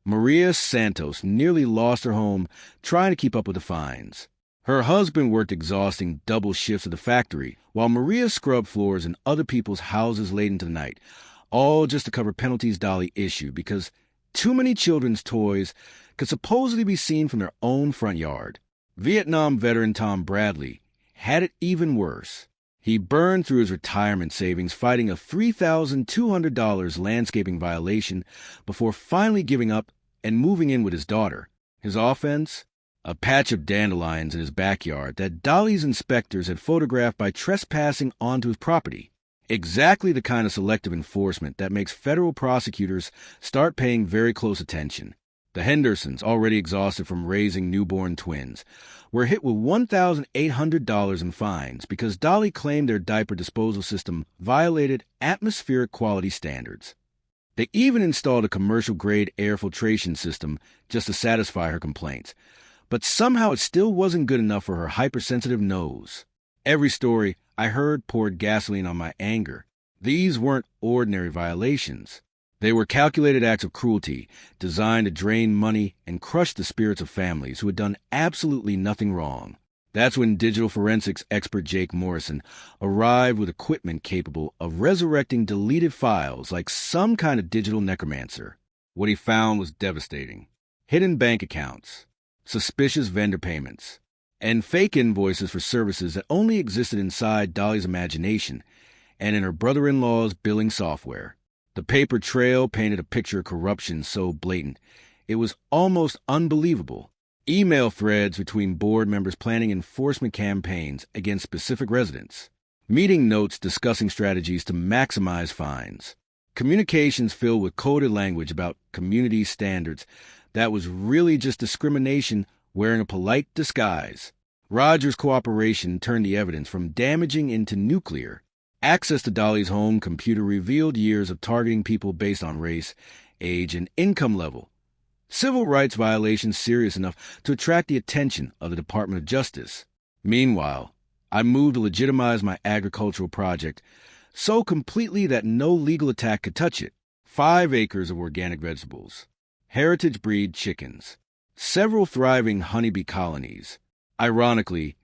Maria Santos nearly lost her home trying to keep up with the fines. Her husband worked exhausting double shifts at the factory, while Maria scrubbed floors in other people's houses late into the night, all just to cover penalties Dolly issued because too many children's toys could supposedly be seen from their own front yard. Vietnam veteran Tom Bradley had it even worse. He burned through his retirement savings fighting a $3,200 landscaping violation before finally giving up and moving in with his daughter. His offense? A patch of dandelions in his backyard that Dolly's inspectors had photographed by trespassing onto his property. Exactly the kind of selective enforcement that makes federal prosecutors start paying very close attention. The Hendersons, already exhausted from raising newborn twins, were hit with $1,800 in fines because Dolly claimed their diaper disposal system violated atmospheric quality standards. They even installed a commercial-grade air filtration system just to satisfy her complaints. But somehow it still wasn't good enough for her hypersensitive nose. Every story I heard poured gasoline on my anger. These weren't ordinary violations. They were calculated acts of cruelty designed to drain money and crush the spirits of families who had done absolutely nothing wrong. That's when digital forensics expert Jake Morrison arrived with equipment capable of resurrecting deleted files like some kind of digital necromancer. What he found was devastating. Hidden bank accounts, suspicious vendor payments, and fake invoices for services that only existed inside Dolly's imagination and in her brother-in-law's billing software. The paper trail painted a picture of corruption so blatant, it was almost unbelievable. Email threads between board members planning enforcement campaigns against specific residents. Meeting notes discussing strategies to maximize fines. Communications filled with coded language about community standards that was really just discrimination wearing a polite disguise. Roger's cooperation turned the evidence from damaging into nuclear. Access to Dolly's home computer revealed years of targeting people based on race, age, and income level. Civil rights violations serious enough to attract the attention of the Department of Justice. Meanwhile, I moved to legitimize my agricultural project so completely that no legal attack could touch it. 5 acres of organic vegetables, heritage breed chickens, several thriving honeybee colonies. Ironically,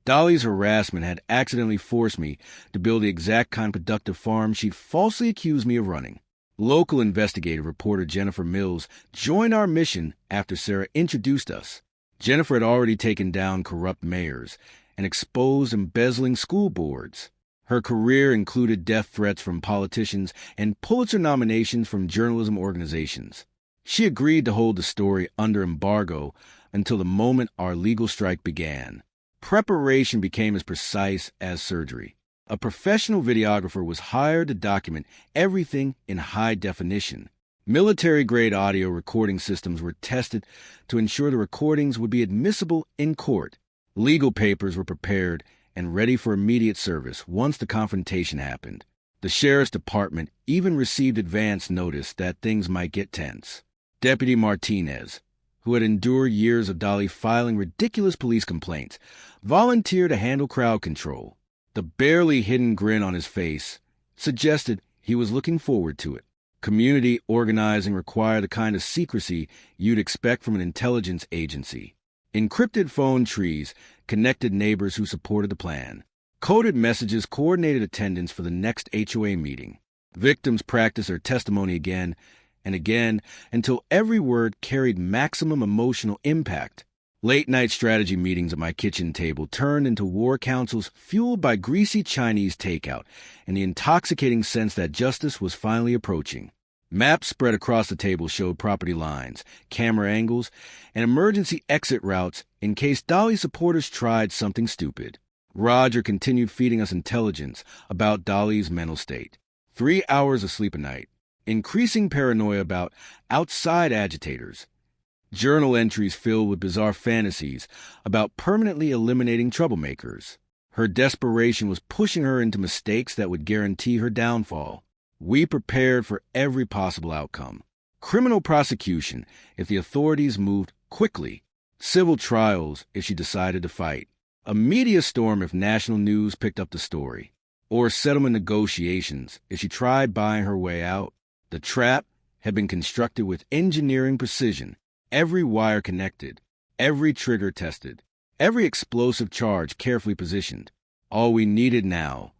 Dolly's harassment had accidentally forced me to build the exact kind of productive farm she'd falsely accused me of running. Local investigative reporter Jennifer Mills joined our mission after Sarah introduced us. Jennifer had already taken down corrupt mayors and exposed embezzling school boards. Her career included death threats from politicians and Pulitzer nominations from journalism organizations. She agreed to hold the story under embargo until the moment our legal strike began. Preparation became as precise as surgery. A professional videographer was hired to document everything in high definition. Military-grade audio recording systems were tested to ensure the recordings would be admissible in court. Legal papers were prepared and ready for immediate service once the confrontation happened. The sheriff's department even received advance notice that things might get tense. Deputy Martinez, who had endured years of Dolly filing ridiculous police complaints, volunteered to handle crowd control. The barely hidden grin on his face suggested he was looking forward to it. Community organizing required the kind of secrecy you'd expect from an intelligence agency. Encrypted phone trees connected neighbors who supported the plan. Coded messages coordinated attendance for the next HOA meeting. Victims practiced their testimony again and again until every word carried maximum emotional impact. Late-night strategy meetings at my kitchen table turned into war councils fueled by greasy Chinese takeout and the intoxicating sense that justice was finally approaching. Maps spread across the table showed property lines, camera angles, and emergency exit routes in case Dolly's supporters tried something stupid. Roger continued feeding us intelligence about Dolly's mental state. 3 hours of sleep a night, increasing paranoia about outside agitators, journal entries filled with bizarre fantasies about permanently eliminating troublemakers. Her desperation was pushing her into mistakes that would guarantee her downfall. We prepared for every possible outcome. Criminal prosecution if the authorities moved quickly. Civil trials if she decided to fight. A media storm if national news picked up the story. Or settlement negotiations if she tried buying her way out. The trap had been constructed with engineering precision, every wire connected, every trigger tested, every explosive charge carefully positioned. All we needed now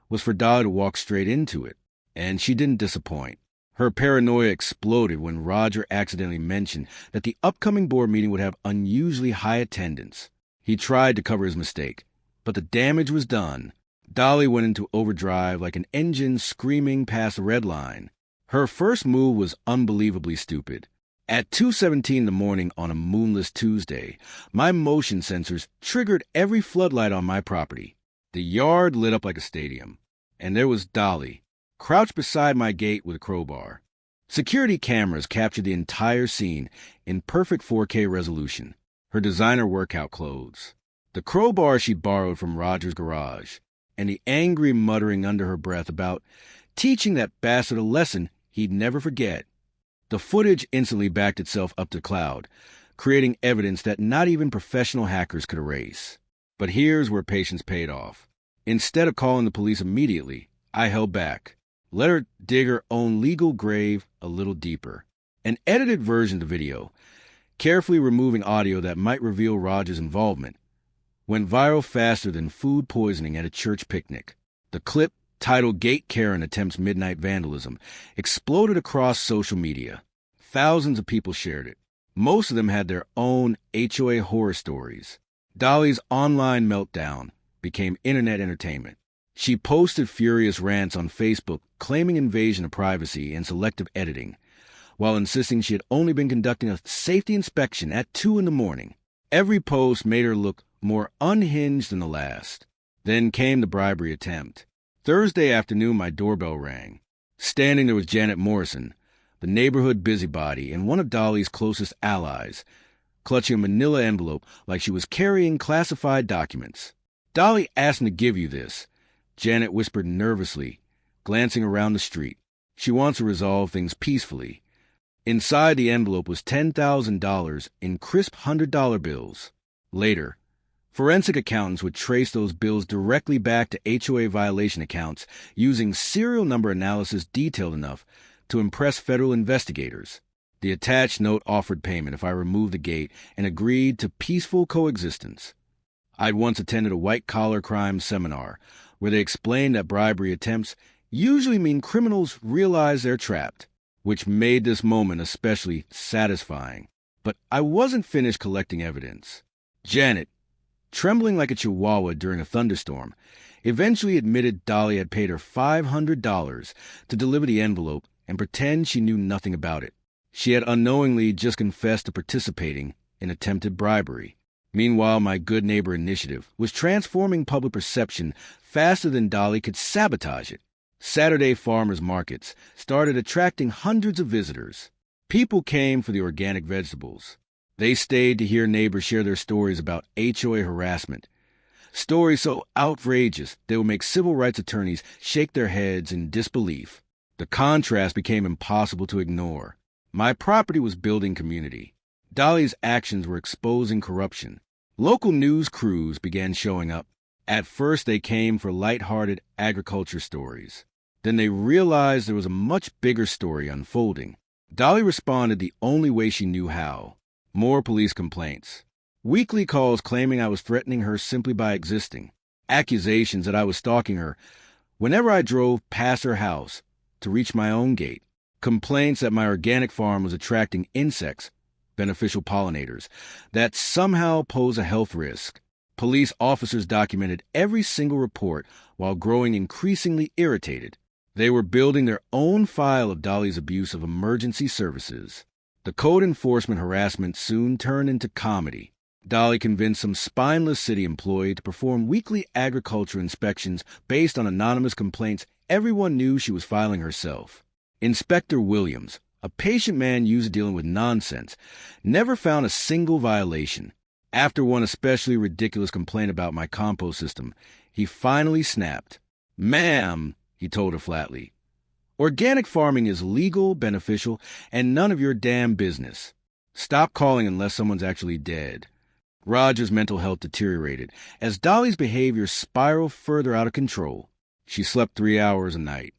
was for Dolly to walk straight into it, and she didn't disappoint. Her paranoia exploded when Roger accidentally mentioned that the upcoming board meeting would have unusually high attendance. He tried to cover his mistake, but the damage was done. Dolly went into overdrive like an engine screaming past a red line. Her first move was unbelievably stupid. At 2:17 in the morning on a moonless Tuesday, my motion sensors triggered every floodlight on my property. The yard lit up like a stadium, and there was Dolly, crouched beside my gate with a crowbar. Security cameras captured the entire scene in perfect 4K resolution, her designer workout clothes, the crowbar she'd borrowed from Roger's garage, and the angry muttering under her breath about teaching that bastard a lesson he'd never forget. The footage instantly backed itself up to cloud, creating evidence that not even professional hackers could erase. But here's where patience paid off. Instead of calling the police immediately, I held back. Let her dig her own legal grave a little deeper. An edited version of the video, carefully removing audio that might reveal Roger's involvement, went viral faster than food poisoning at a church picnic. The clip, titled Gate Karen Attempts Midnight Vandalism, exploded across social media. Thousands of people shared it. Most of them had their own HOA horror stories. Dolly's online meltdown became internet entertainment. She posted furious rants on Facebook claiming invasion of privacy and selective editing, while insisting she had only been conducting a safety inspection at 2 in the morning. Every post made her look more unhinged than the last. Then came the bribery attempt. Thursday afternoon, my doorbell rang. Standing there was Janet Morrison, the neighborhood busybody and one of Dolly's closest allies, clutching a manila envelope like she was carrying classified documents. "Dolly asked me to give you this," Janet whispered nervously, glancing around the street. "She wants to resolve things peacefully." Inside the envelope was $10,000 in crisp $100 bills. Later, forensic accountants would trace those bills directly back to HOA violation accounts using serial number analysis detailed enough to impress federal investigators. The attached note offered payment if I removed the gate and agreed to peaceful coexistence. I'd once attended a white-collar crime seminar where they explained that bribery attempts usually mean criminals realize they're trapped, which made this moment especially satisfying. But I wasn't finished collecting evidence. Janet, trembling like a chihuahua during a thunderstorm, eventually admitted Dolly had paid her $500 to deliver the envelope and pretend she knew nothing about it. She had unknowingly just confessed to participating in attempted bribery. Meanwhile, my Good Neighbor initiative was transforming public perception faster than Dolly could sabotage it. Saturday farmers markets started attracting hundreds of visitors. People came for the organic vegetables. They stayed to hear neighbors share their stories about HOA harassment. Stories so outrageous they would make civil rights attorneys shake their heads in disbelief. The contrast became impossible to ignore. My property was building community. Dolly's actions were exposing corruption. Local news crews began showing up. At first, they came for light-hearted agriculture stories. Then they realized there was a much bigger story unfolding. Dolly responded the only way she knew how. More police complaints. Weekly calls claiming I was threatening her simply by existing. Accusations that I was stalking her whenever I drove past her house to reach my own gate. Complaints that my organic farm was attracting insects, beneficial pollinators, that somehow pose a health risk. Police officers documented every single report while growing increasingly irritated. They were building their own file of Dolly's abuse of emergency services. The code enforcement harassment soon turned into comedy. Dolly convinced some spineless city employee to perform weekly agriculture inspections based on anonymous complaints everyone knew she was filing herself. Inspector Williams, a patient man used to dealing with nonsense, never found a single violation. After one especially ridiculous complaint about my compost system, he finally snapped. "Ma'am," he told her flatly, "organic farming is legal, beneficial, and none of your damn business. Stop calling unless someone's actually dead." Roger's mental health deteriorated as Dolly's behavior spiraled further out of control. She slept 3 hours a night,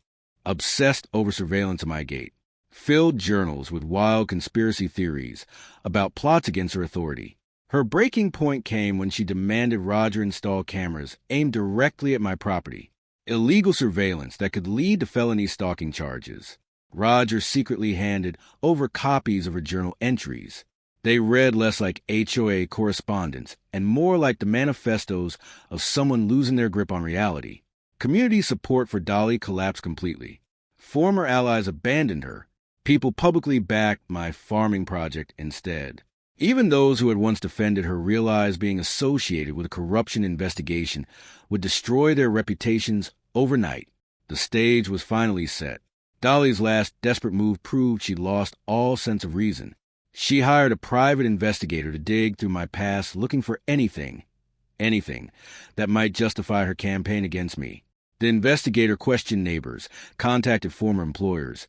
obsessed over surveillance of my gate. filled journals with wild conspiracy theories about plots against her authority. Her breaking point came when she demanded Roger install cameras aimed directly at my property, illegal surveillance that could lead to felony stalking charges. Roger secretly handed over copies of her journal entries. They read less like HOA correspondence and more like the manifestos of someone losing their grip on reality. Community support for Dolly collapsed completely. Former allies abandoned her. People publicly backed my farming project instead. Even those who had once defended her realized being associated with a corruption investigation would destroy their reputations overnight. The stage was finally set. Dolly's last desperate move proved she'd lost all sense of reason. She hired a private investigator to dig through my past looking for anything that might justify her campaign against me. The investigator questioned neighbors, contacted former employers,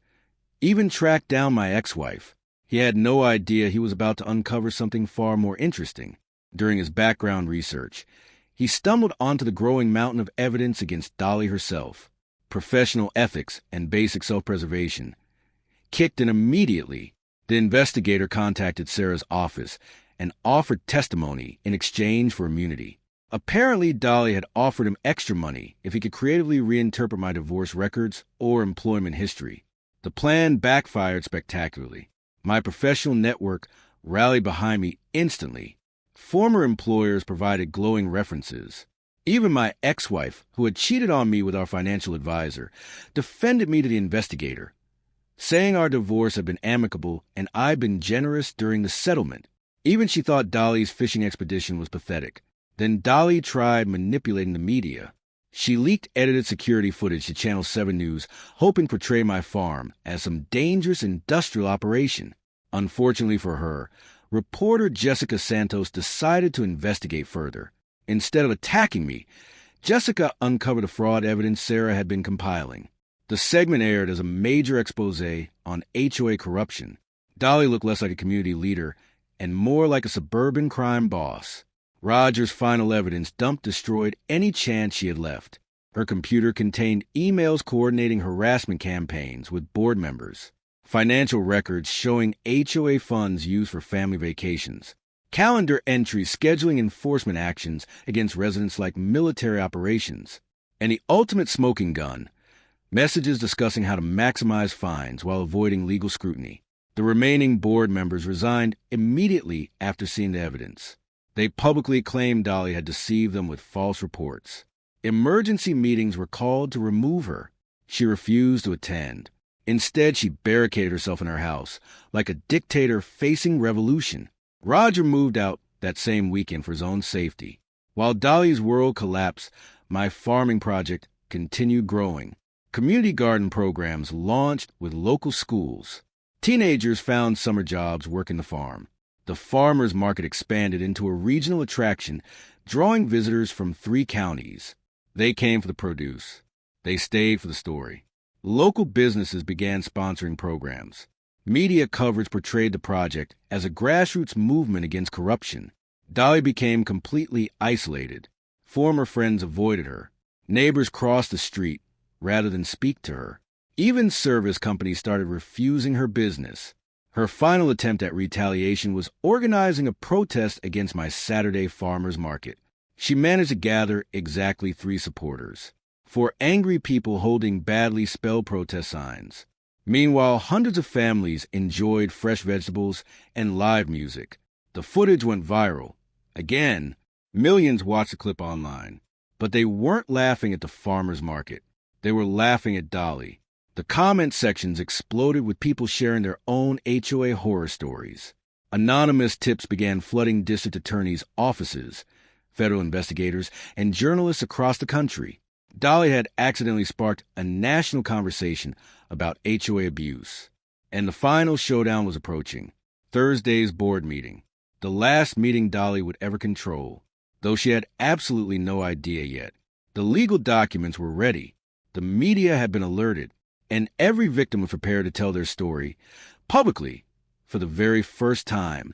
even tracked down my ex-wife. He had no idea he was about to uncover something far more interesting. During his background research, he stumbled onto the growing mountain of evidence against Dolly herself. Professional ethics and basic self-preservation kicked in immediately. The investigator contacted Sarah's office and offered testimony in exchange for immunity. Apparently, Dolly had offered him extra money if he could creatively reinterpret my divorce records or employment history. The plan backfired spectacularly. My professional network rallied behind me instantly. Former employers provided glowing references. Even my ex-wife, who had cheated on me with our financial advisor, defended me to the investigator, saying our divorce had been amicable and I'd been generous during the settlement. Even she thought Dolly's fishing expedition was pathetic. Then Dolly tried manipulating the media. She leaked edited security footage to Channel 7 News, hoping to portray my farm as some dangerous industrial operation. Unfortunately for her, reporter Jessica Santos decided to investigate further. Instead of attacking me, Jessica uncovered the fraud evidence Sarah had been compiling. The segment aired as a major expose on HOA corruption. Dolly looked less like a community leader and more like a suburban crime boss. Roger's final evidence dump destroyed any chance she had left. Her computer contained emails coordinating harassment campaigns with board members, financial records showing HOA funds used for family vacations, calendar entries scheduling enforcement actions against residents like military operations, and the ultimate smoking gun, messages discussing how to maximize fines while avoiding legal scrutiny. The remaining board members resigned immediately after seeing the evidence. They publicly claimed Dolly had deceived them with false reports. Emergency meetings were called to remove her. She refused to attend. Instead, she barricaded herself in her house, like a dictator facing revolution. Roger moved out that same weekend for his own safety. While Dolly's world collapsed, my farming project continued growing. Community garden programs launched with local schools. Teenagers found summer jobs working the farm. The farmers market expanded into a regional attraction, drawing visitors from 3 counties. They came for the produce. They stayed for the story. Local businesses began sponsoring programs. Media coverage portrayed the project as a grassroots movement against corruption. Dolly became completely isolated. Former friends avoided her. Neighbors crossed the street rather than speak to her. Even service companies started refusing her business. Her final attempt at retaliation was organizing a protest against my Saturday farmers market. She managed to gather exactly 3 supporters, 4 angry people holding badly spelled protest signs. Meanwhile, hundreds of families enjoyed fresh vegetables and live music. The footage went viral. Again, millions watched the clip online. But they weren't laughing at the farmers market. They were laughing at Dolly. The comment sections exploded with people sharing their own HOA horror stories. Anonymous tips began flooding district attorneys' offices, federal investigators, and journalists across the country. Dolly had accidentally sparked a national conversation about HOA abuse. And the final showdown was approaching. Thursday's board meeting. The last meeting Dolly would ever control, though she had absolutely no idea yet. The legal documents were ready. The media had been alerted, and every victim was prepared to tell their story publicly for the very first time.